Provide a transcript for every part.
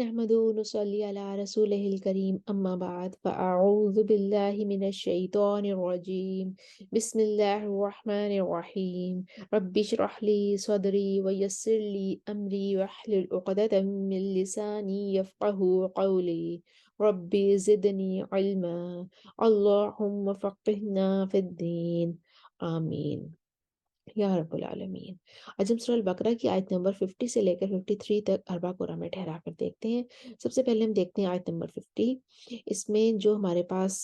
نحمدہ ونصلی علی رسولہ الکریم اما بعد فاعوذ باللہ من الشیطان الرجیم بسم اللہ الرحمن الرحیم رب اشرح لی صدری ویسر لی امری واحلل عقدۃ من لسانی یفقہوا قولی رب زدنی علما اللہم فقہنا فی الدین آمین یا رب العالمین۔ آج ہم سورہ البقرہ کی آیت نمبر 50 سے لے کر 53 تک اربع قرآن میں ٹھہرا کر دیکھتے ہیں۔ سب سے پہلے ہم دیکھتے ہیں آیت نمبر 50۔ اس میں جو ہمارے پاس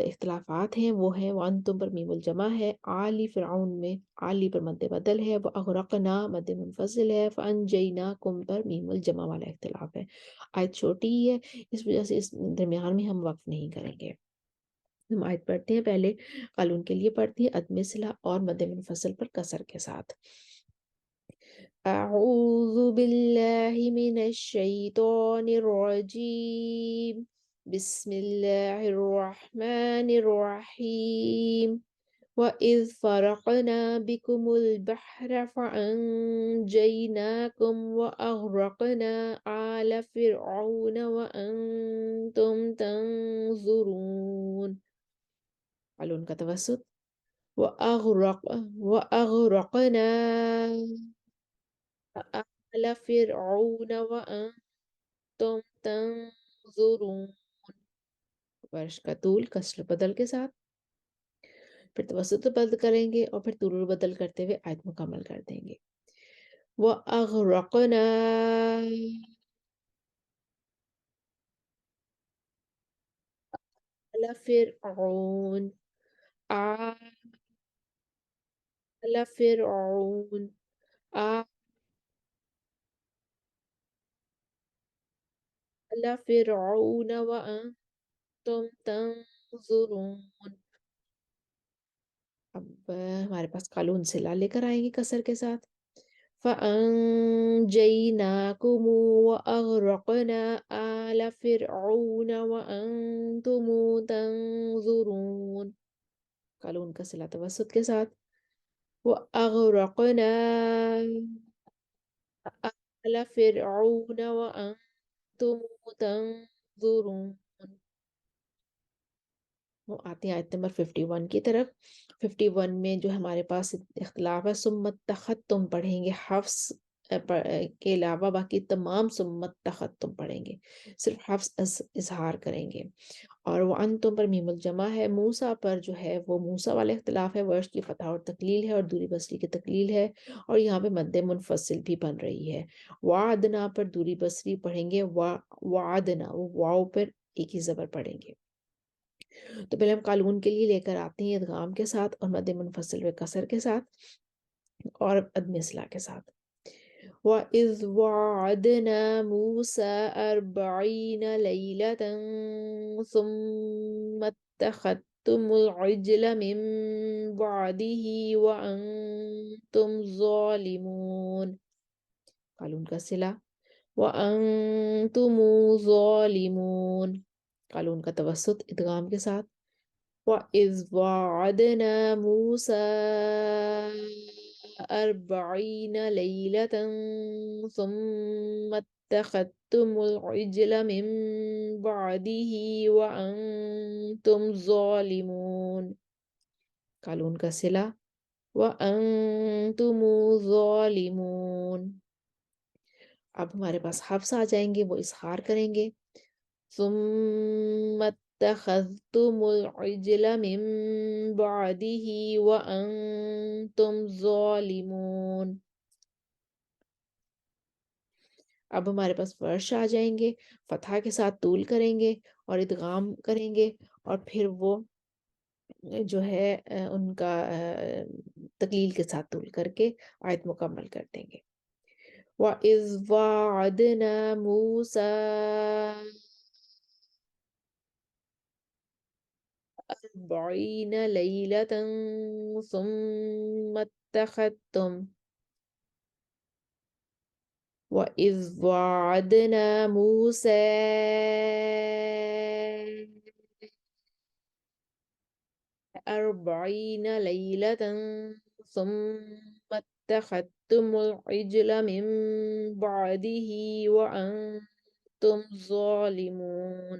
اختلافات ہیں وہ ہیں وَأَنْتُمْ پر میم الجمع ہے، آلی فرعون میں آلی پر مد بدل ہے، وَأَغْرَقْنَا مد منفصل ہے، فَأَنْجَيْنَاكُمْ پر میم الجمع والا اختلاف ہے۔ آیت چھوٹی ہی ہے، اس وجہ سے اس درمیان میں ہم وقف نہیں کریں گے۔ ہم آیت پڑھتے ہیں، پہلے قالون کے لیے پڑھتے ہیں عدم صلہ اور مد منفصل پر کسر کے ساتھ۔ اعوذ باللہ من الشیطان الرجیم بسم اللہ الرحمن الرحیم وَإِذْ فَرَقْنَا بِكُمُ الْبَحْرَ فَأَنْجَيْنَاكُمْ وَأَغْرَقْنَا آلَ فِرْعَوْنَ وَأَنْتُمْ تَنْظُرُونَ۔ قالون کا توسط وَأَغْرَقْنَا آلَ فِرْعَوْنَ وَأَنْتُمْ تَنْظُرُونَ۔ ورش کا طول کسر بدل کے ساتھ، پھر توسط بدل کریں گے اور پھر طول بدل کرتے ہوئے آیت مکمل کر دیں گے۔ وَأَغْرَقْنَا آلَ فِرْعَوْنَ آلَ فِرْعَوْنَ آلَ فِرْعَوْنَ وَأَنْتُمْ تَنْظُرُونَ۔ اب ہمارے پاس قالون صلہ لے کر آئیں گے کسر کے ساتھ، فَأَنْجَيْنَاكُمْ وَأَغْرَقْنَا آلَ فِرْعَوْنَ وَأَنْتُمْ تَنْظُرُونَ۔ قالون کا صلہ توسط کے ساتھ، وَأَغْرَقْنَا آلَ فِرْعَوْنَ وَأَنْتُمْ تَنْظُرُونَ۔ وہ آتے ہیں آیت نمبر 51 کی طرف۔ 51 میں جو ہمارے پاس اختلاف ہے، سمت تخت تم پڑھیں گے، حفظ کے علاوہ باقی تمام سمت تخت تم پڑھیں گے، صرف حفظ اظہار کریں گے۔ اور وہ انتم پر میم الجمع ہے، موسیٰ پر جو ہے وہ موسیٰ والا اختلاف ہے، ورش کی فتح اور تقلیل ہے اور دوری بصری کی تقلیل ہے، اور یہاں پہ مد منفصل بھی بن رہی ہے۔ وعدنا پر دوری بصری پڑھیں گے، وعدنا وہ واو پر ایک ہی زبر پڑھیں گے۔ تو پہلے ہم قالون کے لیے لے کر آتے ہیں ادغام کے ساتھ اور مد منفصل و کسر کے ساتھ اور عدم اصلاح کے ساتھ۔ وَإِذْ وَعَدْنَا مُوسَىٰ 40 لَيْلَةً ثُمَّ اتَّخَذْتُمُ الْعِجْلَ مِن بَعْدِهِ وَأَنْتُمْ ظَالِمُونَ۔ قالون کا صلہ وَأَنْتُمْ ظَالِمُونَ۔ قالون کا توسط ادغام کے ساتھ، وَإِذْ وَعَدْنَا مُوسَىٰ 40 لَيْلَةً ثُمَّ اتَّخَذْتُمُ الْعِجْلَ مِن بَعْدِهِ وَأَنْتُمْ ظَالِمُونَ۔ قالون کا صلہ وَأَنْتُمْ ظَالِمُونَ۔ اب ہمارے پاس حفظ آ جائیں گے، وہ اظہار کریں گے، ثم اتخذتم العجل من بعده وانتم ظالمون۔ اب ہمارے پاس ورش آ جائیں گے، فتحہ کے ساتھ طول کریں گے اور ادغام کریں گے، اور پھر وہ جو ہے ان کا تقلیل کے ساتھ طول کر کے آیت مکمل کر دیں گے۔ وَإِذْ وَعَدْنَا مُوسَىٰ 40 لَيْلَةً ثُمَّ اتَّخَذْتُمْ وَإِذْ وَعَدْنَا مُوسَىٰ 40 لَيْلَةً ثُمَّ اتَّخَذْتُمُ الْعِجْلَ مِن بَعْدِهِ وَأَنْتُمْ وأنتم ظالمون.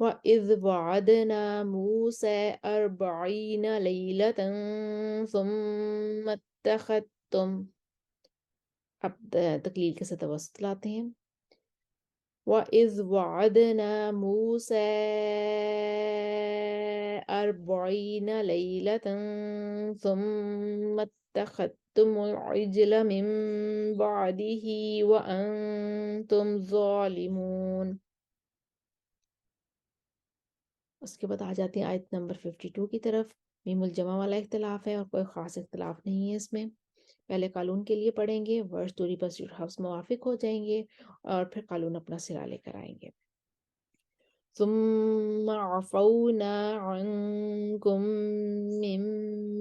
وإذ وعدنا موسى 40 ليلة ثم اتخذتم، اب تقلیل کے ساتھ توسط لاتے ہیں۔ وَإِذْ وَعَدْنَا مُوسَىٰ 40 لَيْلَةً ثُمَّ اتَّخَذْتُمُ الْعِجْلَ مِن بَعْدِهِ وَأَنْتُمْ ظَالِمُونَ۔ اس کے بعد آ جاتے ہیں آیت نمبر 52 کی طرف۔ میم الجمع والا اختلاف ہے اور کوئی خاص اختلاف نہیں ہے اس میں۔ پہلے قالون کے لیے پڑھیں گے، ورس دوری پر حفظ موافق ہو جائیں گے اور پھر قالون اپنا سرا لے کر آئیں گے۔ ثم عفونا عنكم من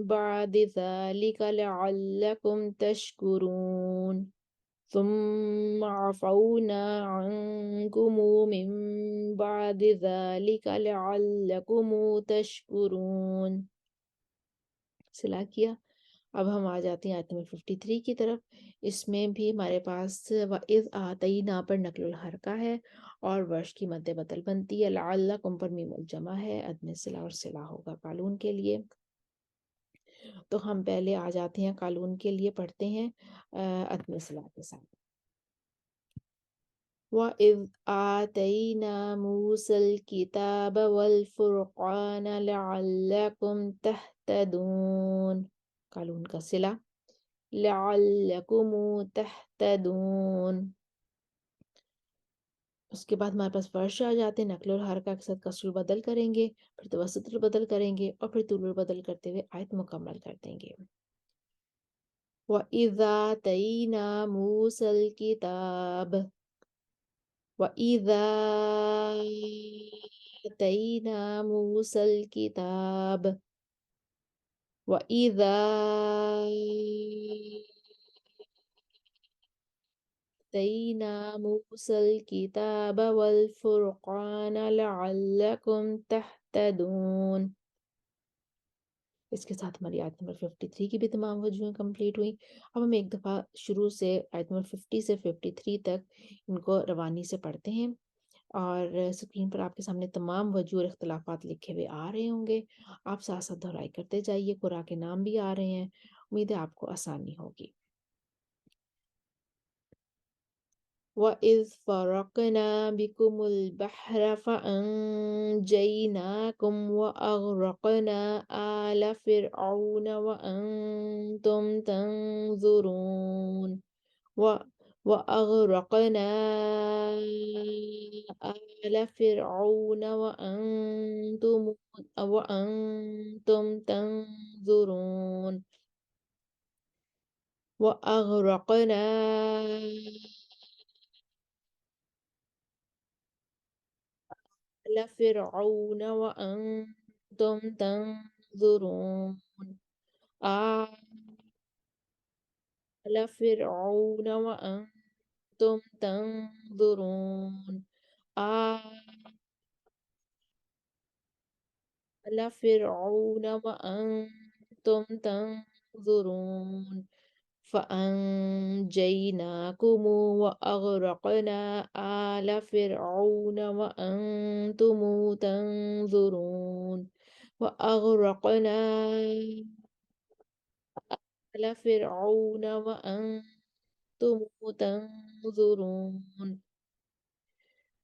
بعد ذلك لعلكم تشكرون ثم عفونا عنكم من بعد ذلك لعلكم تشكرون۔ صلاح کیا۔ اب ہم آ جاتے ہیں آیت نمبر 53 کی طرف۔ اس میں بھی ہمارے پاس وَإِذْ آتَيْنَا پر نقل الحرکہ ہے اور ورش کی مد بدل بنتی ہے۔ لعلکم پر میم الجمع ہے، عدم صلہ اور صلہ ہوگا قالون کے لیے۔ تو ہم پہلے آ جاتے ہیں قالون کے لیے، پڑھتے ہیں عدم صلہ کے ساتھ۔ وَإِذْ آتَيْنَا مُوسَى الْكِتَابَ وَالْفُرْقَانَ لَعَلَّكُمْ تَهْتَدُونَ، قالون کا صلہ لَعَلَّكُمْ تَهْتَدُونَ۔ اس کے بعد ہمارے پاس فرش آ جاتے ہیں، نقل الحرکہ کے ساتھ کسر البدل کریں گے، پھر توسط البدل کریں گے اور پھر طول البدل کرتے ہوئے آیت مکمل کر دیں گے۔ وَإِذْ آتَيْنَا مُوسَى الْكِتَابَ وَإِذَا آتَيْنَا مُوسَى الْكِتَابَ وَإِذَا آتَيْنَا مُوسَى الْكِتَابَ وَالْفُرْقَانَ لَعَلَّكُمْ تَهْتَدُونَ۔ اس کے ساتھ ہماری آیت نمبر 53 کی بھی تمام وجوہیں کمپلیٹ ہوئیں۔ اب ہم ایک دفعہ شروع سے آیت نمبر 50 سے 53 تک ان کو روانی سے پڑھتے ہیں، اور اسکرین پر آپ کے سامنے تمام وجوہ اور اختلافات لکھے ہوئے آ رہے ہوں گے۔ آپ ساتھ ساتھ دہرائی کرتے جائیے، قرآن کے نام بھی آ رہے ہیں، امید ہے آپ کو آسانی ہوگی۔ وَإِذْ فَرَقْنَا بِكُمُ الْبَحْرَ فَأَنْجَيْنَاكُمْ وَأَغْرَقْنَا آلَ فِرْعَوْنَ وَأَنْتُمْ تَنْظُرُونَ وَأَغْرَقْنَا آلَ فِرْعَوْنَ وَأَنْتُمْ تَنْظُرُونَ وَأَغْرَقْنَا آلَ فِرْعَوْنَ وَأَنْتُمْ تَنْظُرُونَ آلَ فِرْعَوْنَ وَأَنْتُمْ تَنْظُرُونَ آلَ فِرْعَوْنَ وَأَنْتُمْ تَنْظُرُونَ فَأَنْجَيْنَاكُمْ وَأَغْرَقْنَا آلَ فِرْعَوْنَ وَأَنْتُمْ تَنْظُرُونَ وَأَغْرَقْنَا آلَ فِرْعَوْنَ وَأَنْتُمْ تَنْظُرُونَ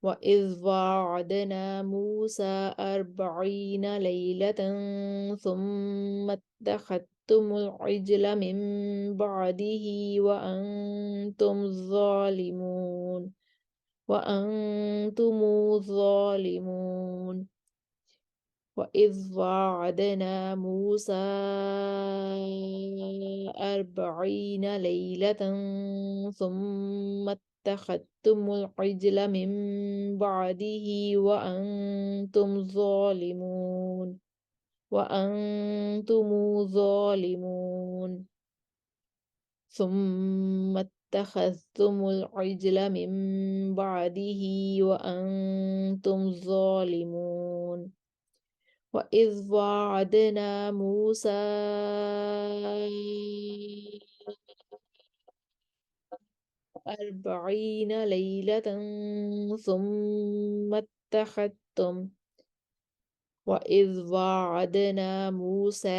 وَإِذْ وَاعَدْنَا مُوسَى 40 لَيْلَةً ثُمَّ اتَّخَذْتُمُ الْعِجْلَ مِن بَعْدِهِ وَأَنْتُمْ ظَالِمُونَ وَإِذْ وَاعَدْنَا مُوسَى 40 لَيْلَةً ثُمَّ اتَّخَذْتُمُ الْعِجْلَ مِن بَعْدِهِ وَأَنْتُمْ ظَالِمُونَ وأنتم ظالمون ثم اتخذتم العجل من بعده وأنتم ظالمون وإذ وعدنا موسى 40 ليلة ثم اتخذتم وإذ وعدنا موسى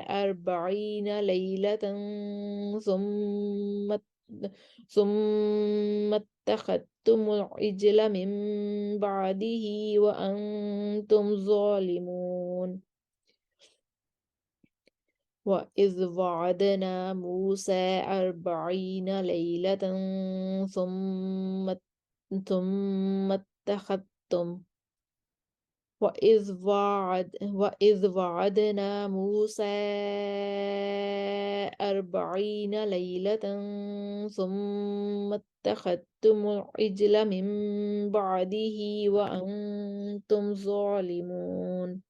40 ليلة ثم ثم اتخذتم العجل من بعده وأنتم ظالمون وإذ وعدنا موسى 40 ليلة ثم ثم اتخذتم وإذ وعدنا موسى 40 ليلة ثم اتخذتم العجل من بعده وأنتم ظالمون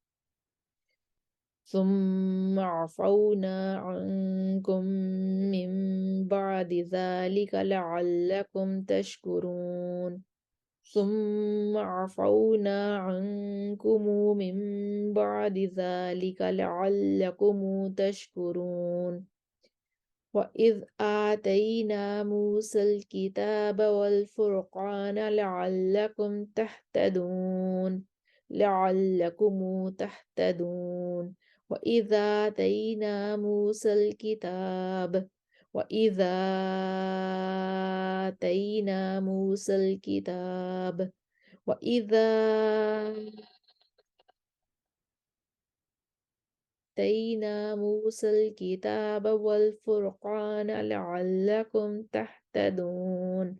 ثم عفونا عنكم من بعد ذلك لعلكم تشكرون ثم عفونا عنكم من بعد ذلك لعلكم تشكرون وإذ آتينا موسى الكتاب والفرقان لعلكم تهتدون وإذا آتينا موسى الكتاب وإذا آتينا موسى الكتاب وإذا آتينا موسى الكتاب والفرقان لعلكم تهتدون.